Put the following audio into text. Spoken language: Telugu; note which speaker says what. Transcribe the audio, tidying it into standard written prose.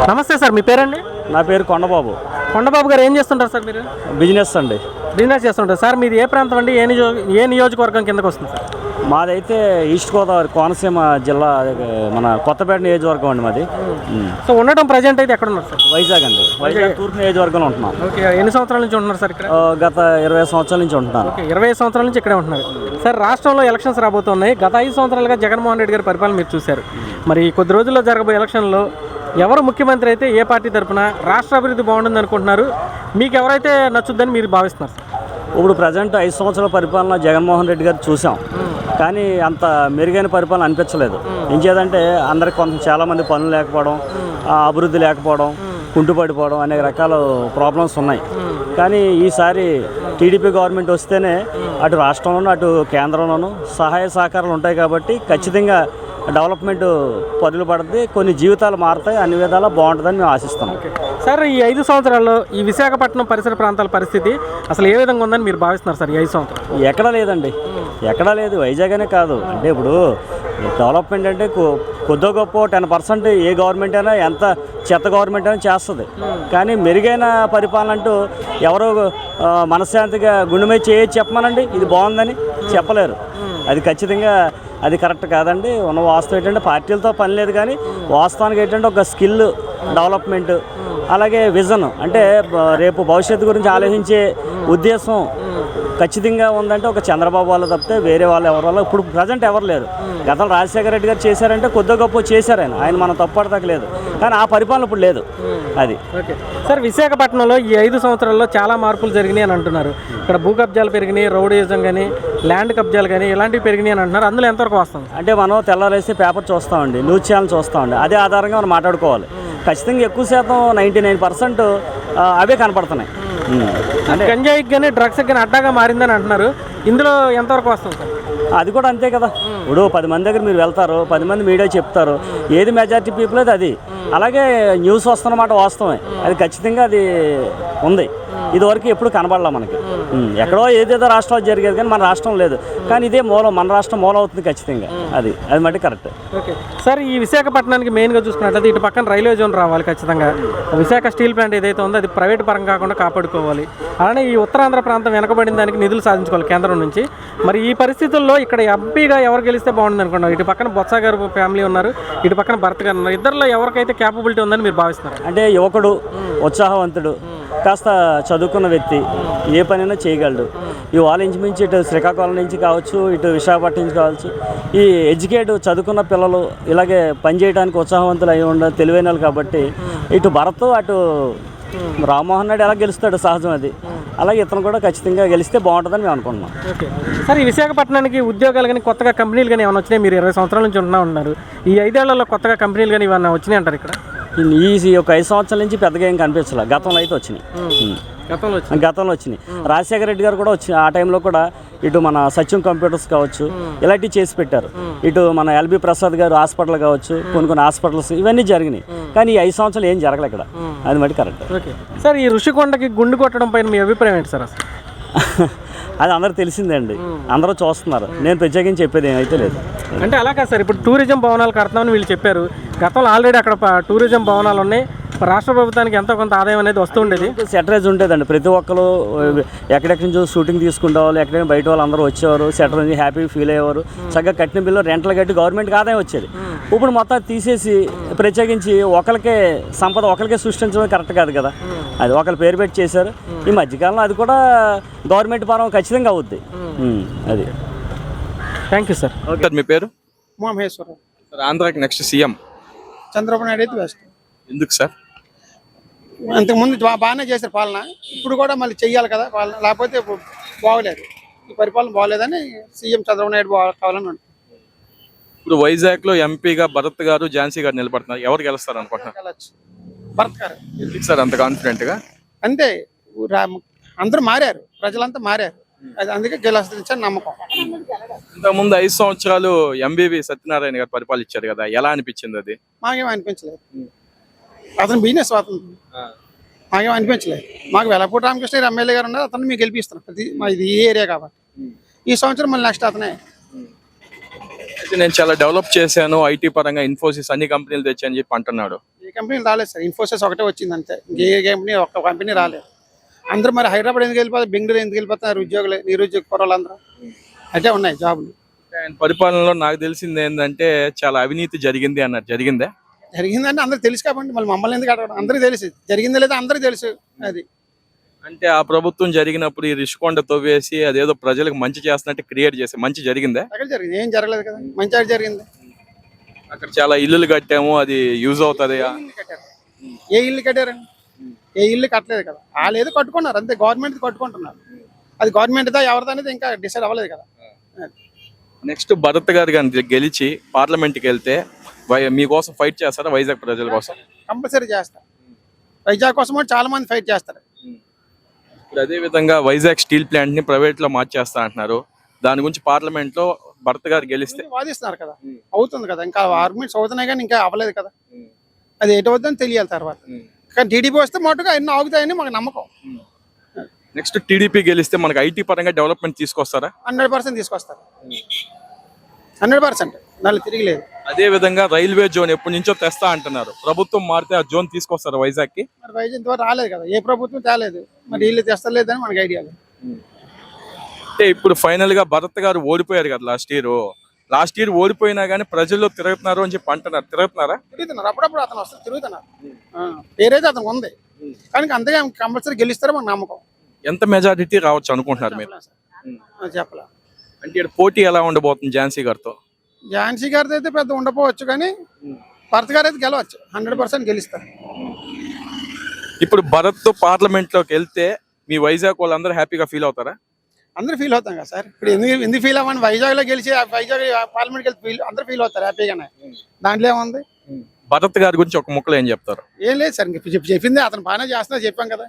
Speaker 1: నమస్తే సార్, మీ పేరండి?
Speaker 2: నా పేరు కొండబాబు.
Speaker 1: కొండబాబు గారు ఏం చేస్తుంటారు సార్ మీరు?
Speaker 2: బిజినెస్ అండి.
Speaker 1: బిజినెస్ చేస్తుంటారు సార్. మీది ఏ ప్రాంతం అండి? ఏ నియోజకవర్గం కిందకు వస్తుంది సార్?
Speaker 2: మాదైతే ఈస్ట్ గోదావరి కోనసీమ జిల్లా, మన కొత్తపేట నియోజకవర్గం అండి మాది.
Speaker 1: సో ఉండటం ప్రజెంట్ అయితే ఎక్కడ ఉన్నారు సార్?
Speaker 2: వైజాగ్ అండి. వైజాగ్ తూర్పు నియోజకవర్గంలో ఉంటున్నాం.
Speaker 1: ఓకే, ఎన్ని సంవత్సరాల నుంచి ఉంటున్నారు సార్ ఇక్కడ?
Speaker 2: గత 20 సంవత్సరాల నుంచి ఉంటున్నాను.
Speaker 1: ఓకే, 20 సంవత్సరాల నుంచి ఇక్కడే ఉంటున్నారు సార్. రాష్ట్రంలో ఎలక్షన్స్ రాబోతున్నాయి. గత 5 సంవత్సరాలుగా జగన్మోహన్ రెడ్డి గారి పరిపాలన మీరు చూశారు. మరి కొద్ది రోజుల్లో జరగబోయే ఎలక్షన్లో ఎవరు ముఖ్యమంత్రి అయితే ఏ పార్టీ తరఫున రాష్ట్ర అభివృద్ధి బాగుంటుంది అనుకుంటున్నారు? మీకు ఎవరైతే నచ్చుద్దని మీరు భావిస్తున్నారు సార్?
Speaker 2: ఇప్పుడు ప్రజెంట్ 5 సంవత్సరాల పరిపాలన జగన్మోహన్ రెడ్డి గారు చూసాం, కానీ అంత మెరుగైన పరిపాలన అనిపించలేదు. ఏం చేయాలంటే అందరికి చాలామంది పనులు లేకపోవడం, అభివృద్ధి లేకపోవడం, కుంటుపడిపోవడం అనేక రకాల ప్రాబ్లమ్స్ ఉన్నాయి. కానీ ఈసారి టీడీపీ గవర్నమెంట్ వస్తేనే అటు రాష్ట్రంలోనూ అటు కేంద్రంలోనూ సహాయ సహకారాలు ఉంటాయి కాబట్టి ఖచ్చితంగా డెవలప్మెంట్ పదులు పడుతుంది, కొన్ని జీవితాలు మారుతాయి, అన్ని విధాలా బాగుంటుందని మేము ఆశిస్తున్నాం.
Speaker 1: సార్, ఈ 5 సంవత్సరాల్లో ఈ విశాఖపట్నం పరిసర ప్రాంతాల పరిస్థితి అసలు ఏ విధంగా ఉందని మీరు భావిస్తున్నారు సార్? ఈ 5 సంవత్సరాలు
Speaker 2: ఎక్కడా లేదండి, ఎక్కడా లేదు. వైజాగ్ అనే కాదు, అంటే ఇప్పుడు డెవలప్మెంట్ అంటే కొద్దో గొప్ప 10% ఏ గవర్నమెంట్ అయినా, ఎంత చెత్త గవర్నమెంట్ అయినా చేస్తుంది. కానీ మెరుగైన పరిపాలన అంటూ ఎవరో మనశ్శాంతిగా గుండె మీద చేయొచ్చు చెప్పమనండి ఇది బాగుందని చెప్పలేరు. అది ఖచ్చితంగా అది కరెక్ట్ కాదండి. ఉన్న వాస్తవం ఏంటంటే పార్టీలతో పని లేదు, కానీ వాస్తవానికి ఏంటంటే ఒక స్కిల్ డెవలప్మెంట్, అలాగే విజన్, అంటే రేపు భవిష్యత్తు గురించి ఆలోచించే ఉద్దేశం ఖచ్చితంగా ఉందంటే ఒక చంద్రబాబు వాళ్ళు తప్పితే వేరే వాళ్ళు ఎవరి వల్ల ఇప్పుడు ప్రజెంట్ ఎవరు లేరు. గతంలో రాజశేఖర రెడ్డి గారు చేశారంటే కొద్ది గొప్ప చేశారు, ఆయన మనం తప్పడతలేదు, కానీ ఆ పరిపాలన ఇప్పుడు లేదు. అది
Speaker 1: ఓకే సార్. విశాఖపట్నంలో ఈ 5 సంవత్సరాల్లో చాలా మార్పులు జరిగినాయి అని అంటున్నారు. ఇక్కడ భూ కబ్జాలు పెరిగినాయి, రౌడీయిజం కానీ ల్యాండ్ కబ్జాలు కానీ ఇలాంటివి పెరిగినాయి అని అంటున్నారు. అందులో ఎంతవరకు వస్తుంది?
Speaker 2: అంటే మనం తెల్లారేసి పేపర్ చూస్తామండి, న్యూస్ ఛానల్ చూస్తామండి, అదే ఆధారంగా మనం మాట్లాడుకోవాలి. ఖచ్చితంగా ఎక్కువ శాతం 99% అవే కనపడుతున్నాయి.
Speaker 1: అంటే గంజాయికి కానీ డ్రగ్స్కి కానీ అడ్డాగా మారిందని అంటున్నారు. ఇందులో ఎంతవరకు వస్తుంది సార్?
Speaker 2: అది కూడా అంతే కదా. ఇప్పుడు 10 మంది దగ్గర మీరు వెళ్తారు, 10 మంది మీడియా చెప్తారు, ఏది మెజారిటీ పీపుల్ అయితే అది. అలాగే న్యూస్ వస్తున్నమాట వాస్తవమే, అది ఖచ్చితంగా అది ఉంది. ఇదివరకు ఎప్పుడు కనబడలా మనకి. ఎక్కడో ఏదేదో రాష్ట్రాలు జరిగేది, కానీ మన రాష్ట్రం లేదు. కానీ ఇదే మూలం, మన రాష్ట్రం మూలం అవుతుంది ఖచ్చితంగా. అది మట్టి కరెక్ట్.
Speaker 1: ఓకే సార్, ఈ విశాఖపట్నానికి మెయిన్గా చూసుకున్నట్లయితే ఇటు పక్కన రైల్వే జోన్ రావాలి ఖచ్చితంగా. విశాఖ స్టీల్ ప్లాంట్ ఏదైతే ఉందో అది ప్రైవేట్ పరం కాకుండా కాపాడుకోవాలి. అలానే ఈ ఉత్తరాంధ్ర ప్రాంతం వెనకబడిన దానికి నిధులు సాధించుకోవాలి కేంద్రం నుంచి. మరి ఈ పరిస్థితుల్లో ఇక్కడ ఎంపీగా ఎవరు గెలిస్తే బాగుంటుంది అనుకున్నారు? ఇటు పక్కన బొత్స గారు ఫ్యామిలీ ఉన్నారు, ఇటు పక్కన భరత్ గారు ఉన్నారు. ఇద్దరిలో ఎవరికైతే క్యాపబిలిటీ ఉందని మీరు భావిస్తున్నారు?
Speaker 2: అంటే యువకుడు, ఉత్సాహవంతుడు, కాస్త చదువుకున్న వ్యక్తి, ఏ పనైనా చేయగలడు. ఇవాళ ఇంచుమించి ఇటు శ్రీకాకుళం నుంచి కావచ్చు, ఇటు విశాఖపట్నం నుంచి కావచ్చు, ఈ చదువుకున్న పిల్లలు ఇలాగే పనిచేయడానికి ఉత్సాహవంతులు అయి ఉండాలి, తెలివైన వాళ్ళు. కాబట్టి ఇటు భరత్, అటు రామ్మోహన్ రెడ్డి ఎలా గెలుస్తాడు సహజం అది. అలాగే ఇతను కూడా ఖచ్చితంగా గెలిస్తే బాగుంటుందని మేము అనుకుంటున్నాం.
Speaker 1: ఓకే సార్, ఈ విశాఖపట్నానికి ఉద్యోగాలు కానీ కొత్తగా కంపెనీలు కానీ ఏమైనా వచ్చినాయి? మీరు 20 సంవత్సరాల నుంచి ఉన్నారు. ఈ 5 ఏళ్లలో కొత్తగా కంపెనీలు కానీ ఏమైనా వచ్చినాయి అంటారు ఇక్కడ?
Speaker 2: ఈ ఒక 5 సంవత్సరాల నుంచి పెద్దగా ఏం కనిపించలే. గతంలో అయితే వచ్చినాయి, గతంలో వచ్చినాయి. రాజశేఖర రెడ్డి గారు కూడా ఆ టైంలో కూడా ఇటు మన సత్యం కంప్యూటర్స్ కావచ్చు, ఇలాంటివి చేసి పెట్టారు. ఇటు మన ఎల్బి ప్రసాద్ గారు హాస్పిటల్ కావచ్చు, కొన్ని హాస్పిటల్స్ ఇవన్నీ జరిగినాయి. కానీ ఈ 5 సంవత్సరాలు ఏం జరగలేదు ఇక్కడ. అది మట్టి కరెక్ట్.
Speaker 1: ఓకే సార్, ఈ ఋషికొండకి గుండు కొట్టడం పైన మీ అభిప్రాయం ఏంటి సార్? అసలు
Speaker 2: అది అందరూ తెలిసిందే అండి, అందరూ చూస్తున్నారు. నేను ప్రత్యేకించి చెప్పేది ఏమైతే లేదు.
Speaker 1: అంటే అలా కాదు సార్, ఇప్పుడు టూరిజం భవనాలు కడతామని వీళ్ళు చెప్పారు. గతంలో ఆల్రెడీ అక్కడ టూరిజం భవనాలు ఉన్నాయి. రాష్ట్ర ప్రభుత్వానికి ఎంతో కొంత ఆదాయం అనేది వస్తుండేది,
Speaker 2: సెటరేజ్ ఉండేదండి. ప్రతి ఒక్కరు ఎక్కడెక్కడి నుంచో షూటింగ్ తీసుకుంటే వాళ్ళు, ఎక్కడైనా బయట వాళ్ళు అందరూ వచ్చేవారు, సెటర్ నుంచి హ్యాపీ ఫీల్ అయ్యేవారు. చక్కగా కట్టిన బిల్లు రెంట్లు కట్టి గవర్నమెంట్కి ఆదాయం వచ్చేది. ఇప్పుడు మొత్తం తీసేసి ప్రత్యేకించి ఒకరికే సంపద ఒకరికే సృష్టించడం కరెక్ట్ కాదు కదా. అది ఒకరి పేరు పెట్టి చేశారు. ఈ మధ్యకాలంలో అది కూడా గవర్నమెంట్ పరం ఖచ్చితంగా అవుద్ది. అది.
Speaker 1: Thank you sir.
Speaker 3: ఓకే, మీ పేరు?
Speaker 4: మహేశ్వరం.
Speaker 3: ఆంధ్రాకి నెక్స్ట్ సీఎం
Speaker 4: చంద్రబాబు నాయుడు అయితే బెస్ట్.
Speaker 3: ఎందుకు సార్?
Speaker 4: అంతకుముందు బాగానే చేశారు పాలన, ఇప్పుడు కూడా మళ్ళీ చెయ్యాలి కదా పాలన, లేకపోతే బాగోలేదు. ఈ పరిపాలన బాగోలేదని సీఎం చంద్రబాబు నాయుడు కావాలని అంటారు.
Speaker 3: ఇప్పుడు వైజాగ్ లో ఎంపీగా భరత్ గారు, ఝాన్సీ గారు నిలబడుతున్నారు. ఎవరు గెలుస్తారు అనుకుంటున్నారు?
Speaker 4: భరత్ గారు.
Speaker 3: ఎందుకు సార్ అంత కాన్ఫిడెంట్ గా?
Speaker 4: అంతే, అందరూ మారారు, ప్రజలంతా మారారు, అది అందుకే గెలుస్తుంది నమ్మకం.
Speaker 3: ఇంతకుముందు 5 సంవత్సరాలు ఎంబీవి సత్యనారాయణ గారు పరిపాలించారు కదా, ఎలా అనిపించింది అది?
Speaker 4: మాకేం అనిపించలేదు. అతను బిజినెస్ స్వాతంత్రం, మాకేం అనిపించలేదు. మాకు వెలపూడి రామకృష్ణ గారు ఎమ్మెల్యే గారు ఉన్నారు, అతను మీకు గెలిపిస్తున్నాం. మా ఇది ఈ ఏరియా కాబట్టి ఈ సంవత్సరం మళ్ళీ నెక్స్ట్ అతనే.
Speaker 3: నేను చాలా డెవలప్ చేశాను ఐటీ పరంగా, ఇన్ఫోసిస్ అన్ని కంపెనీలు తెచ్చాయని చెప్పి అంటున్నాడు.
Speaker 4: ఏ కంపెనీ రాలేదు సార్, ఇన్ఫోసిస్ ఒకటే వచ్చింది అంతే, ఇంకే కంపెనీ ఒక్క కంపెనీ రాలేదు. అందరూ మరి హైదరాబాద్ ఎందుకు వెళ్ళిపోతారు, బెంగళూరు ఎందుకు వెళ్ళిపోతున్నారు ఉద్యోగులు, నిరుద్యోగ కుర్రాళ్ళందరూ అయితే ఉన్నాయి జాబులు.
Speaker 3: ఆయన పరిపాలనలో నాకు తెలిసింది ఏంటంటే చాలా అవినీతి జరిగింది అన్నారు, జరిగిందే?
Speaker 4: జరిగిందంటే అందరికి తెలుసు కాబట్టి మళ్ళీ మమ్మల్ని ఎందుకు అడగడం, అందరికీ తెలుసు జరిగిందో లేదో అందరికీ తెలుసు. అది
Speaker 3: అంటే ఆ ప్రభుత్వం జరిగినప్పుడు ఈ రిషికొండ తవ్వేసి అదేదో ప్రజలకు మంచి చేస్తున్నట్టు క్రియేట్ చేసి మంచి జరిగిందే?
Speaker 4: ఎక్కడ జరిగింది, ఏం జరగలేదు కదా, మంచి ఆడ జరిగింది.
Speaker 3: అక్కడ చాలా ఇల్లులు కట్టాము, అది యూజ్ అవుతుంది.
Speaker 4: ఏ ఇల్లు కట్టారండి, ఏ ఇల్లు కట్టలేదు కదా, వాళ్ళు ఏదో కట్టుకున్నారు అంతే, గవర్నమెంట్ కట్టుకుంటున్నారు. అది గవర్నమెంట్దా ఎవరిదా అనేది ఇంకా డిసైడ్ అవ్వలేదు కదా.
Speaker 3: నెక్స్ట్ భరత్ గారు కానీ గెలిచి పార్లమెంట్కి వెళ్తే మీకోసం ఫైట్ చేస్తారా, వైజాగ్ ప్రజల కోసం?
Speaker 4: కంపల్సరీ చేస్తారు, వైజాగ్ కోసం కూడా చాలా మంది ఫైట్ చేస్తారు.
Speaker 3: ఇప్పుడు అదే విధంగా వైజాగ్ స్టీల్ ప్లాంట్ ని ప్రైవేట్ లో మార్చేస్తా అంటున్నారు. దాని గురించి పార్లమెంట్ లో భరత్ గారు గెలిస్తే
Speaker 4: వాదిస్తున్నారు కదా, అవుతుంది కదా, ఇంకా ఆర్గ్యుమెంట్స్ అవుతున్నాయి కానీ ఇంకా అవ్వలేదు కదా, అది ఎటు అవుతుందని తెలియాలి తర్వాత. కానీ టీడీపీ వస్తే మటుగా అన్ని ఆగుతాయని మాకు నమ్మకం.
Speaker 3: నెక్స్ట్ టీడీపీ గెలిస్తే మనకి ఐటీ పరంగా డెవలప్మెంట్ తీసుకొస్తారా?
Speaker 4: 100% తీసుకొస్తారు, 100%, దానిలో తిరిగిలేదు.
Speaker 3: అదే విధంగా రైల్వే జోన్ ఎప్పటి నుంచో తెస్తా అంటున్నారు, ప్రభుత్వం మారితే ఆ జోన్ తీసుకొస్తారా వైజాగ్ కి?
Speaker 4: మరి వైజాగ్ ఇంతవరకు రాలేదు కదా, ఏ ప్రభుత్వం తేలేదు, మరి వీళ్ళు తెస్తలేదని మనకి ఐడియా లేదు.
Speaker 3: అంటే ఇప్పుడు ఫైనల్ గా భరత్ గారు ఓడిపోయారు కదా లాస్ట్ ఇయర్ ఓడిపోయినా కానీ ప్రజల్లో తిరుగుతున్నారు అని చెప్పి అంటున్నారు, తిరుగుతున్నారా?
Speaker 4: తిరుగుతున్నారు, అప్పుడప్పుడు అతను వస్తారు, తిరుగుతున్నారు. పేరైతే అతను ఉంది కానీ అంతగా కంపల్సరీ గెలుస్తారో మాకు నమ్మకం.
Speaker 3: ఎంత మెజారిటీ రావచ్చు అనుకుంటున్నారు మీరు?
Speaker 4: చెప్పలే.
Speaker 3: అంటే ఇక్కడ పోటీ ఎలా ఉండబోతుంది ఝాన్సీ గారితో?
Speaker 4: ఝాన్సీ గారితో అయితే పెద్ద ఉండకపోవచ్చు కానీ భరత్ గారు అయితే గెలవచ్చు, 100% గెలుస్తారు.
Speaker 3: ఇప్పుడు భరత్ తో పార్లమెంట్ లోకి వెళ్తే మీ వైజాగ్ వాళ్ళందరూ హ్యాపీగా ఫీల్ అవుతారా?
Speaker 4: అందరూ ఫీల్ అవుతాం కదా సార్, ఇప్పుడు ఎందుకు ఫీల్ అవ్వని, వైజాగ్లో గెలిచి వైజాగ్ పార్లమెంట్కి వెళ్తే అందరూ ఫీల్ అవుతారు హ్యాపీగానే, దాంట్లో ఏముంది.
Speaker 3: భరత్ గారి గురించి ఒక ముక్కలు ఏం చెప్తారు?
Speaker 4: ఏం లేదు సార్, ఇంక చెప్పింది అతను బాగానే చేస్తున్నా చెప్పాం కదా.